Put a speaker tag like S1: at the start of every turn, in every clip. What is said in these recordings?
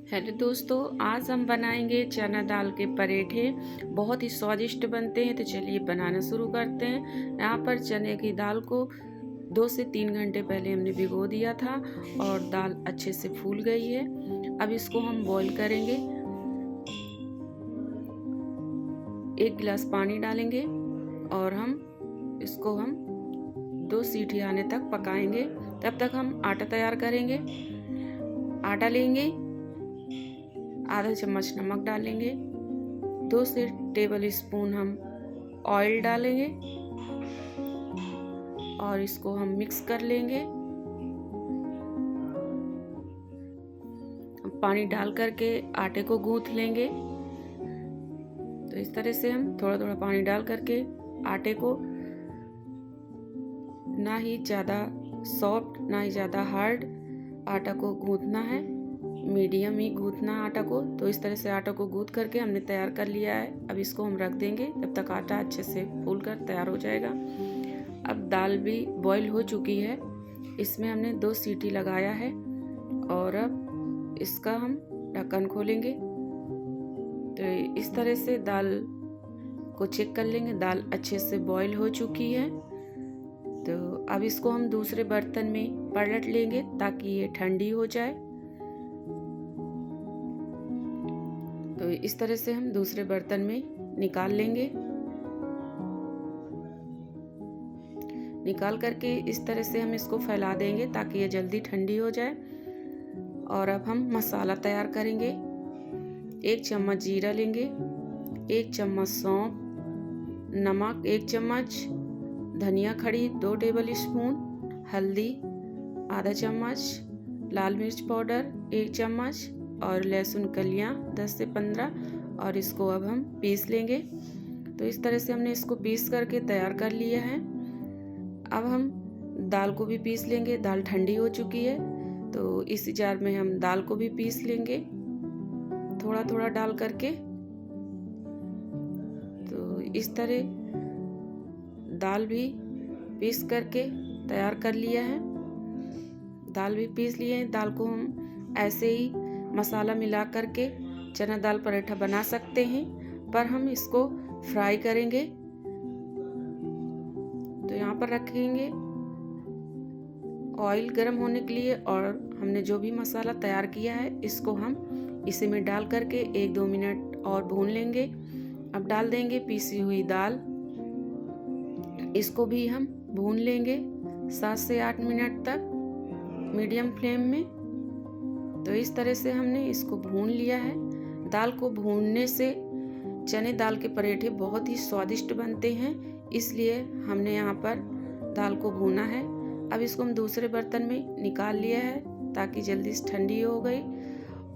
S1: Hello दोस्तों, आज हम बनाएंगे चना दाल के पराठे। बहुत ही स्वादिष्ट बनते हैं। तो चलिए बनाना शुरू करते हैं। यहाँ पर चने की दाल को 2 से 3 घंटे पहले हमने भिगो दिया था और दाल अच्छे से फूल गई है। अब इसको हम बॉईल करेंगे। 1 गिलास पानी डालेंगे और इसको हम 2 सीटी आने तक पकाएंगे। तब तक हम आटा तैयार करेंगे। आटा लेंगे, आधा चम्मच नमक डालेंगे, 2 से टेबल स्पून हम ऑयल डालेंगे और इसको हम मिक्स कर लेंगे। पानी डाल करके आटे को गूंथ लेंगे। तो इस तरह से हम थोड़ा थोड़ा पानी डाल करके आटे को ना ही ज़्यादा सॉफ्ट ना ही ज़्यादा हार्ड आटा को गूंथना है, मीडियम ही गूंथना आटा को। तो इस तरह से आटा को गूंथ करके हमने तैयार कर लिया है। अब इसको हम रख देंगे, तब तक आटा अच्छे से फूल कर तैयार हो जाएगा। अब दाल भी बॉईल हो चुकी है। इसमें हमने 2 सीटी लगाया है और अब इसका हम ढक्कन खोलेंगे। तो इस तरह से दाल को चेक कर लेंगे। दाल अच्छे से बॉईल हो चुकी है। तो अब इसको हम दूसरे बर्तन में पलट लेंगे ताकि ये ठंडी हो जाए। तो इस तरह से हम दूसरे बर्तन में निकाल लेंगे। निकाल करके इस तरह से हम इसको फैला देंगे ताकि ये जल्दी ठंडी हो जाए। और अब हम मसाला तैयार करेंगे। 1 चम्मच जीरा लेंगे, 1 चम्मच सौंफ, नमक 1 चम्मच, धनिया खड़ी 2 टेबल स्पून, हल्दी आधा चम्मच, लाल मिर्च पाउडर 1 चम्मच और लहसुन कलियां 10 से 15। और इसको अब हम पीस लेंगे। तो इस तरह से हमने इसको पीस करके तैयार कर लिया है। अब हम दाल को भी पीस लेंगे। दाल ठंडी हो चुकी है, तो इसी जार में हम दाल को भी पीस लेंगे थोड़ा थोड़ा डाल करके। तो इस तरह दाल भी पीस करके तैयार कर लिया है। दाल भी पीस लिए हैं। दाल को हम ऐसे ही मसाला मिला करके चना दाल पराठा बना सकते हैं, पर हम इसको फ्राई करेंगे। तो यहाँ पर रखेंगे ऑयल गर्म होने के लिए और हमने जो भी मसाला तैयार किया है इसको हम इसी में डाल करके 1-2 मिनट और भून लेंगे। अब डाल देंगे पीसी हुई दाल। इसको भी हम भून लेंगे 7 से 8 मिनट तक मीडियम फ्लेम में। तो इस तरह से हमने इसको भून लिया है। दाल को भूनने से चने दाल के पराठे बहुत ही स्वादिष्ट बनते हैं, इसलिए हमने यहाँ पर दाल को भूना है। अब इसको हम दूसरे बर्तन में निकाल लिया है ताकि जल्दी से ठंडी हो गई।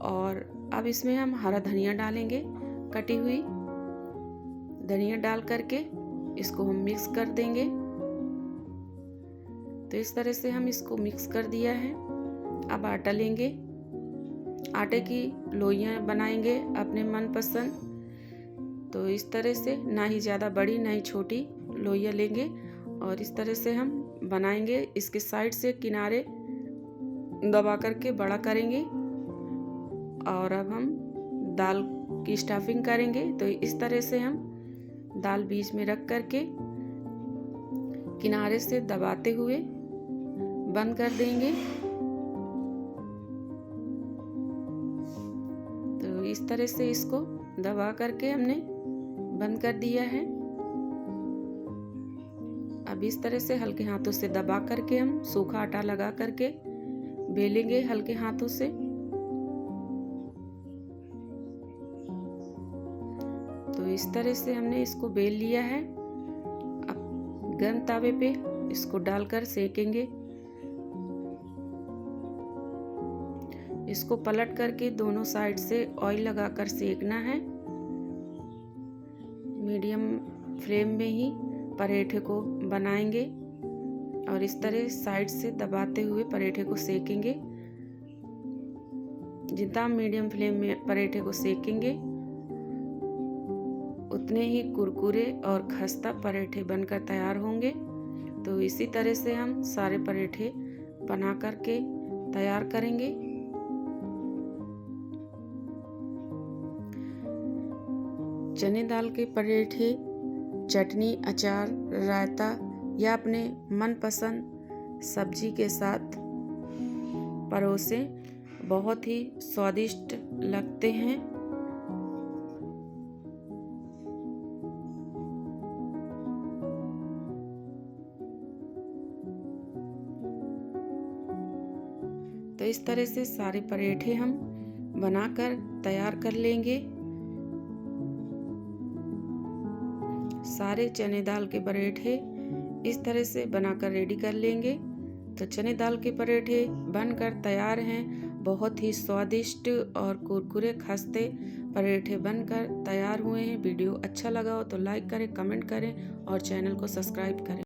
S1: और अब इसमें हम हरा धनिया डालेंगे, कटी हुई धनिया डाल करके इसको हम मिक्स कर देंगे। तो इस तरह से हम इसको मिक्स कर दिया है। अब आटा लेंगे, आटे की लोइयां बनाएंगे अपने मनपसंद। तो इस तरह से ना ही ज़्यादा बड़ी ना ही छोटी लोइयां लेंगे और इस तरह से हम बनाएंगे। इसके साइड से किनारे दबा करके बड़ा करेंगे। और अब हम दाल की स्टफिंग करेंगे। तो इस तरह से हम दाल बीच में रख करके किनारे से दबाते हुए बंद कर देंगे। तो इस तरह से इसको दबा करके हमने बंद कर दिया है। अब इस तरह से हल्के हाथों से दबा करके हम सूखा आटा लगा करके बेलेंगे हल्के हाथों से। तो इस तरह से हमने इसको बेल लिया है। अब गर्म तावे पे इसको डालकर सेकेंगे। इसको पलट करके दोनों साइड से ऑयल लगाकर सेकना है। मीडियम फ्लेम में ही पराठे को बनाएंगे और इस तरह साइड से दबाते हुए पराठे को सेकेंगे। जितना मीडियम फ्लेम में पराठे को सेकेंगे उतने ही कुरकुरे और खस्ता पराठे बनकर तैयार होंगे। तो इसी तरह से हम सारे पराठे बना करके तैयार करेंगे। चने दाल के पराठे चटनी, अचार, रायता या अपने मनपसंद सब्जी के साथ परोसें, बहुत ही स्वादिष्ट लगते हैं। तो इस तरह से सारे पराठे हम बनाकर तैयार कर लेंगे। सारे चने दाल के पराठे इस तरह से बनाकर रेडी कर लेंगे। तो चने दाल के पराठे बनकर तैयार हैं। बहुत ही स्वादिष्ट और कुरकुरे खस्ते पराठे बनकर तैयार हुए हैं। वीडियो अच्छा लगा हो तो लाइक करें, कमेंट करें और चैनल को सब्सक्राइब करें।